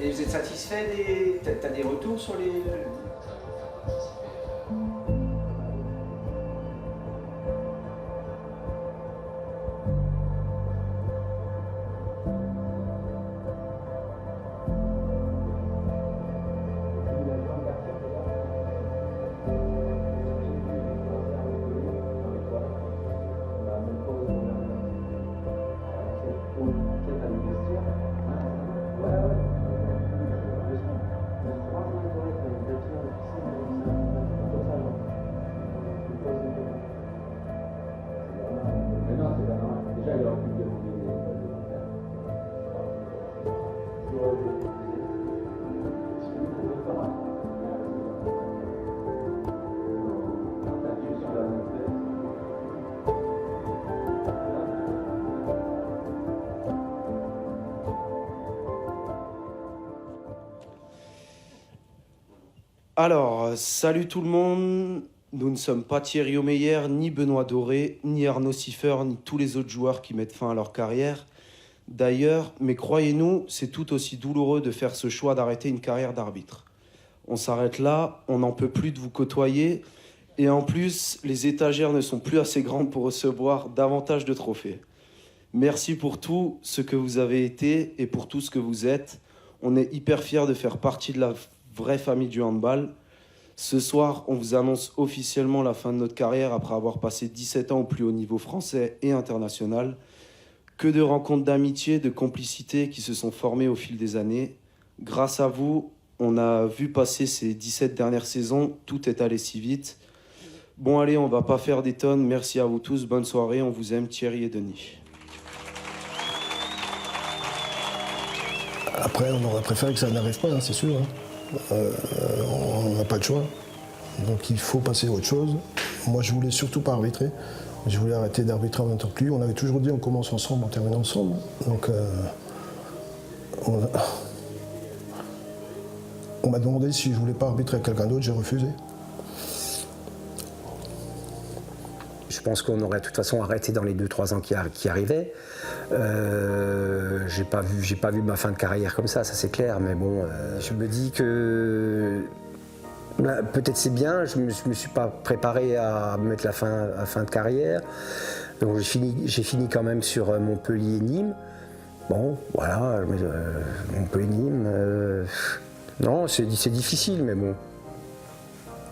Et vous êtes satisfait des... T'as des retours sur les... Alors, salut tout le monde. Nous ne sommes pas Thierry Omeyer, ni Benoît Doré, ni Arnaud Siffer, ni tous les autres joueurs qui mettent fin à leur carrière. D'ailleurs, mais croyez-nous, c'est tout aussi douloureux de faire ce choix d'arrêter une carrière d'arbitre. On s'arrête là, on n'en peut plus de vous côtoyer, et en plus, les étagères ne sont plus assez grandes pour recevoir davantage de trophées. Merci pour tout ce que vous avez été et pour tout ce que vous êtes. On est hyper fiers de faire partie de la vraie famille du handball. Ce soir, on vous annonce officiellement la fin de notre carrière après avoir passé 17 ans au plus haut niveau français et international. Que de rencontres d'amitié, de complicité qui se sont formées au fil des années. Grâce à vous, on a vu passer ces 17 dernières saisons, tout est allé si vite. Bon allez, on va pas faire des tonnes. Merci à vous tous, bonne soirée, on vous aime, Thierry et Denis. Après, on aurait préféré que ça n'arrive pas, hein, c'est sûr. Hein. On n'a pas de choix. Donc il faut passer à autre chose. Moi, je voulais surtout pas arbitrer. Je voulais arrêter d'arbitrer en même temps que lui. On avait toujours dit on commence ensemble, on termine ensemble. Donc on m'a demandé si je voulais pas arbitrer avec quelqu'un d'autre, j'ai refusé. Je pense qu'on aurait de toute façon arrêté dans les 2-3 ans qui arrivaient. J'ai pas vu ma fin de carrière comme ça c'est clair, mais bon, je me dis que peut-être c'est bien, je me suis pas préparé à mettre la fin de carrière. Donc j'ai fini quand même sur Montpellier-Nîmes. Bon, voilà, Montpellier-Nîmes, non, c'est difficile, mais bon,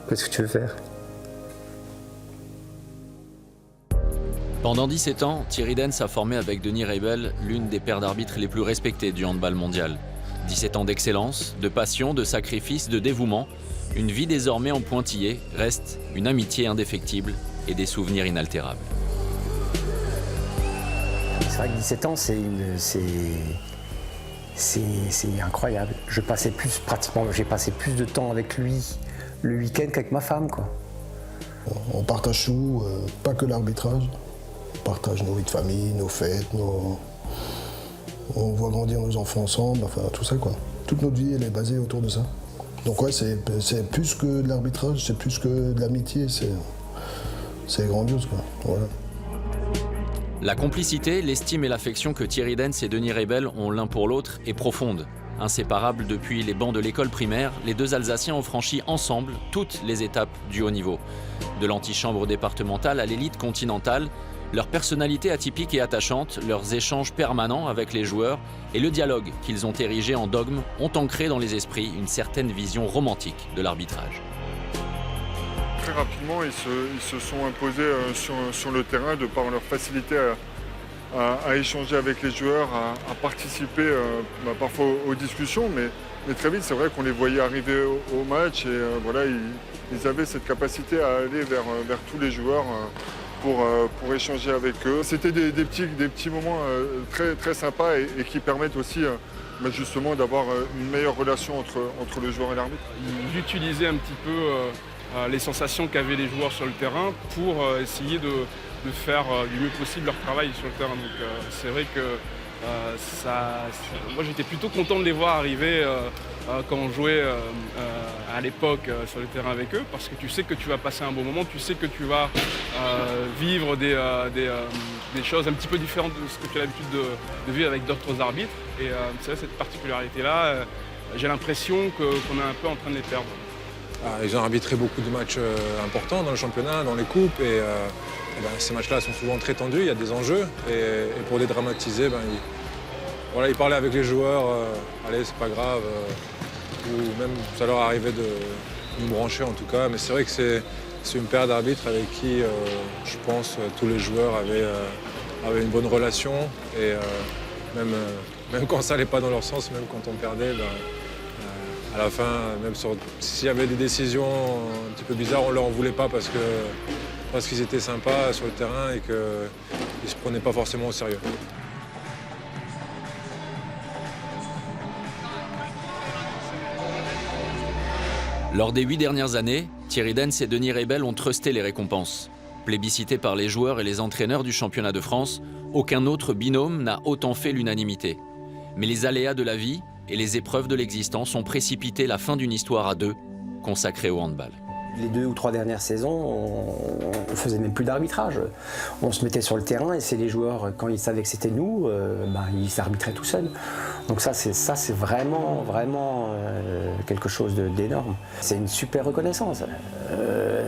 qu'est-ce que tu veux faire ? Pendant 17 ans, Thierry Dens a formé avec Denis Reibel l'une des paires d'arbitres les plus respectées du handball mondial. 17 ans d'excellence, de passion, de sacrifice, de dévouement. Une vie désormais en pointillé reste une amitié indéfectible et des souvenirs inaltérables. C'est vrai que 17 ans, c'est incroyable. J'ai passé plus de temps avec lui le week-end qu'avec ma femme, quoi. On partage tout, pas que l'arbitrage. On partage nos vies de famille, nos fêtes, on voit grandir nos enfants ensemble, enfin tout ça quoi. Toute notre vie elle est basée autour de ça. Donc ouais, c'est plus que de l'arbitrage, c'est plus que de l'amitié, c'est grandiose quoi. Voilà. La complicité, l'estime et l'affection que Thierry Dens et Denis Reibel ont l'un pour l'autre est profonde. Inséparables depuis les bancs de l'école primaire, les deux Alsaciens ont franchi ensemble toutes les étapes du haut niveau. De l'antichambre départementale à l'élite continentale, leur personnalité atypique et attachante, leurs échanges permanents avec les joueurs et le dialogue qu'ils ont érigé en dogme ont ancré dans les esprits une certaine vision romantique de l'arbitrage. Très rapidement, ils se sont imposés sur le terrain de par leur facilité à échanger avec les joueurs, à participer parfois aux discussions, mais très vite, c'est vrai qu'on les voyait arriver au match et voilà, ils avaient cette capacité à aller vers tous les joueurs pour échanger avec eux. C'était des petits moments très, très sympas et qui permettent aussi justement d'avoir une meilleure relation entre le joueur et l'arbitre. Ils utilisaient un petit peu les sensations qu'avaient les joueurs sur le terrain pour essayer de faire du mieux possible leur travail sur le terrain. Donc c'est vrai que moi j'étais plutôt content de les voir arriver quand on jouait à l'époque sur le terrain avec eux, parce que tu sais que tu vas passer un bon moment, tu sais que tu vas vivre des choses un petit peu différentes de ce que tu as l'habitude de vivre avec d'autres arbitres. Et c'est vrai, cette particularité-là, j'ai l'impression qu'on est un peu en train de les perdre. Ils ont arbitré beaucoup de matchs importants dans le championnat, dans les coupes, et ces matchs-là sont souvent très tendus, il y a des enjeux, et pour les dramatiser, ils parlaient avec les joueurs, allez, c'est pas grave, ou même ça leur arrivait de nous brancher en tout cas, mais c'est vrai que c'est une paire d'arbitres avec qui, je pense, tous les joueurs avaient une bonne relation, et même quand ça n'allait pas dans leur sens, même quand on perdait, à la fin, même s'il y avait des décisions un petit peu bizarres, on ne leur en voulait pas parce qu'ils étaient sympas sur le terrain et qu'ils ne se prenaient pas forcément au sérieux. Lors des 8 dernières années, Thierry Dens et Denis Reybel ont trusté les récompenses. Plébiscités par les joueurs et les entraîneurs du championnat de France, aucun autre binôme n'a autant fait l'unanimité. Mais les aléas de la vie et les épreuves de l'existence ont précipité la fin d'une histoire à deux, consacrée au handball. Les 2 ou 3 dernières saisons, on faisait même plus d'arbitrage. On se mettait sur le terrain et c'est les joueurs, quand ils savaient que c'était nous, ils arbitraient tout seuls. Donc ça c'est vraiment quelque chose d'énorme. C'est une super reconnaissance.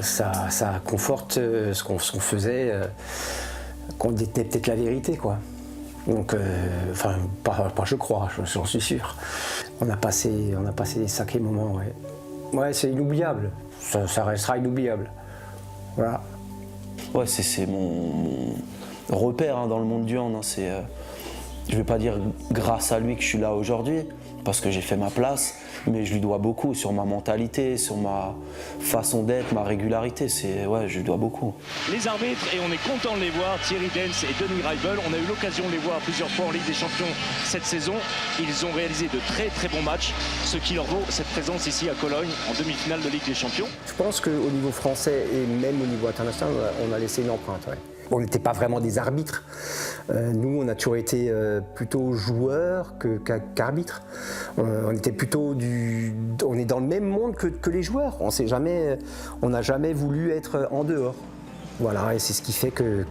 Ça conforte ce qu'on faisait, qu'on détenait peut-être la vérité, quoi. Donc, pas je crois, j'en suis sûr. On a passé des sacrés moments, ouais. Ouais, c'est inoubliable. Ça restera inoubliable. Voilà. Ouais, c'est mon repère dans le monde du hand. Je vais pas dire grâce à lui que je suis là aujourd'hui, parce que j'ai fait ma place, mais je lui dois beaucoup sur ma mentalité, sur ma façon d'être, ma régularité. Je lui dois beaucoup. Les arbitres, et on est content de les voir, Thierry Dens et Denis Reybel. On a eu l'occasion de les voir plusieurs fois en Ligue des Champions cette saison. Ils ont réalisé de très bons matchs, ce qui leur vaut cette présence ici à Cologne en demi-finale de Ligue des Champions. Je pense qu'au niveau français et même au niveau international, on a laissé une empreinte. Ouais. On n'était pas vraiment des arbitres. Nous, on a toujours été plutôt joueurs qu'arbitres. On était plutôt on est dans le même monde que les joueurs. On n'a jamais voulu être en dehors. Voilà, et c'est ce qui fait que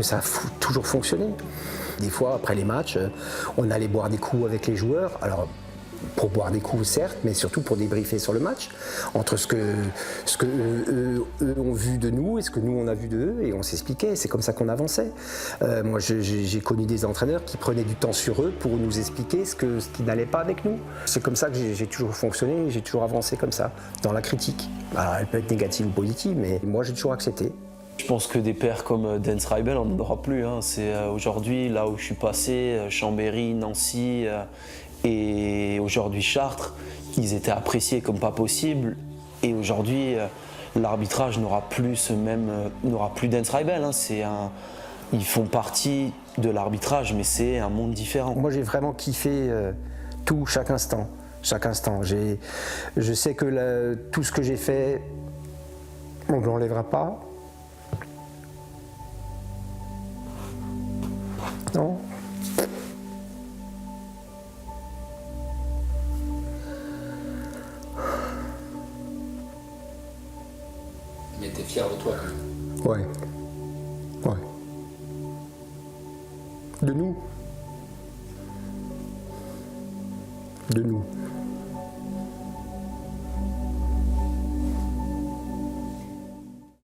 ça a toujours fonctionné. Des fois, après les matchs, on allait boire des coups avec les joueurs. Alors, pour boire des coups, certes, mais surtout pour débriefer sur le match, entre ce que eux ont vu de nous et ce que nous on a vu d'eux, et on s'expliquait. C'est comme ça qu'on avançait. Moi, j'ai connu des entraîneurs qui prenaient du temps sur eux pour nous expliquer ce qui n'allait pas avec nous. C'est comme ça que j'ai toujours fonctionné, j'ai toujours avancé comme ça, dans la critique. Alors, elle peut être négative ou positive, mais moi, j'ai toujours accepté. Je pense que des pairs comme Dens Reybel, on n'en aura plus. C'est aujourd'hui, là où je suis passé, Chambéry, Nancy et aujourd'hui Chartres, ils étaient appréciés comme pas possible. Et aujourd'hui, l'arbitrage n'aura plus Dens Reybel. Ils font partie de l'arbitrage, mais c'est un monde différent. Moi, j'ai vraiment kiffé chaque instant. Je sais que tout ce que j'ai fait, on ne l'enlèvera pas. Non. Mais t'es fier de toi quand même. Ouais. De nous.